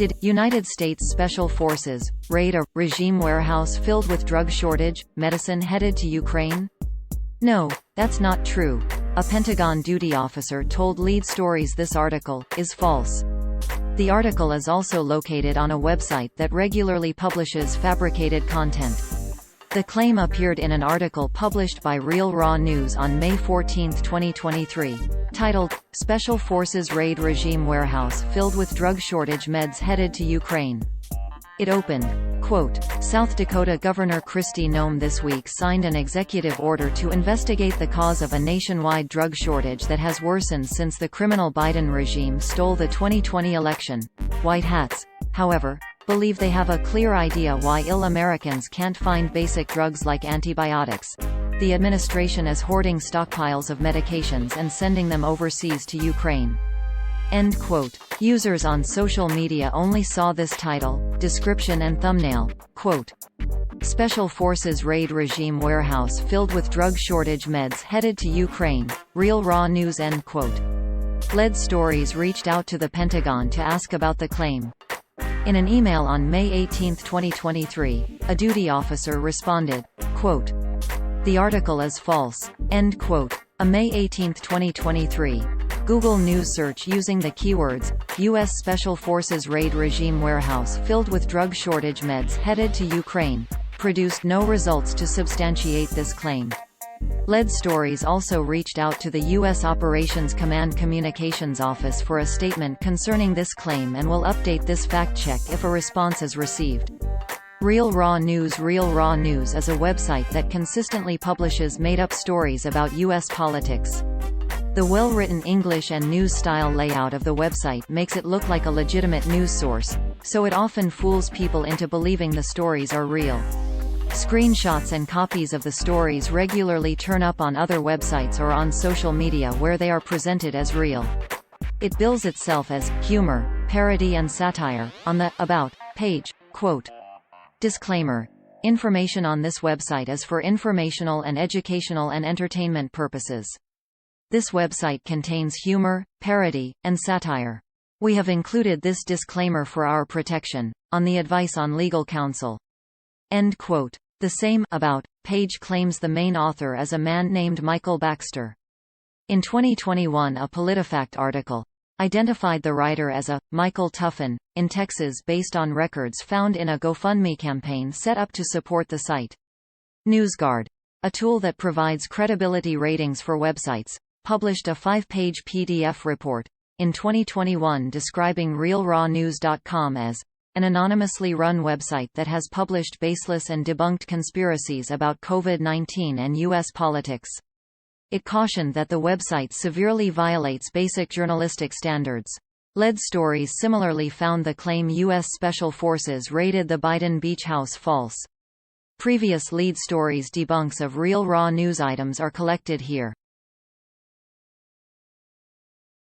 Did United States Special Forces raid a regime warehouse filled with drug shortage, medicine headed to Ukraine? No, that's not true. A Pentagon duty officer told Lead Stories this article is false. The article is also located on a website that regularly publishes fabricated content. The claim appeared in an article published by Real Raw News on May 14, 2023, titled, "Special Forces Raid Regime Warehouse Filled with Drug Shortage Meds Headed to Ukraine." It opened, quote, "South Dakota Governor Kristi Noem this week signed an executive order to investigate the cause of a nationwide drug shortage that has worsened since the criminal Biden regime stole the 2020 election. White hats, however, believe they have a clear idea why ill Americans can't find basic drugs like antibiotics. The administration is hoarding stockpiles of medications and sending them overseas to Ukraine." End quote. Users on social media only saw this title, description and thumbnail, quote, "Special Forces Raid Regime Warehouse Filled with Drug Shortage Meds Headed to Ukraine, Real Raw News," end quote. Lead Stories reached out to the Pentagon to ask about the claim. In an email on May 18, 2023, a duty officer responded, quote, "The article is false." End quote. A May 18, 2023, Google News search using the keywords, U.S. Special Forces Raid Regime Warehouse Filled with Drug Shortage Meds Headed to Ukraine, produced no results to substantiate this claim. Lead Stories also reached out to the U.S. Operations Command Communications Office for a statement concerning this claim and will update this fact-check if a response is received. Real Raw News is a website that consistently publishes made-up stories about U.S. politics. The well-written English and news-style layout of the website makes it look like a legitimate news source, so it often fools people into believing the stories are real. Screenshots and copies of the stories regularly turn up on other websites or on social media where they are presented as real. It bills itself as humor, parody and satire on the About page, quote. Disclaimer. Information on this website is for informational and educational and entertainment purposes. This website contains humor, parody, and satire. We have included this disclaimer for our protection, on the advice on legal counsel. End quote. The same About page claims the main author is a man named Michael Baxter. In 2021, a PolitiFact article identified the writer as a Michael Tuffin in Texas based on records found in a GoFundMe campaign set up to support the site. NewsGuard, a tool that provides credibility ratings for websites, published a 5-page PDF report in 2021 describing RealRawNews.com as an anonymously run website that has published baseless and debunked conspiracies about COVID-19 and U.S. politics. It cautioned that the website severely violates basic journalistic standards. Lead Stories similarly found the claim U.S. Special Forces raided the Biden beach house false. Previous Lead Stories debunks of Real Raw News items are collected here.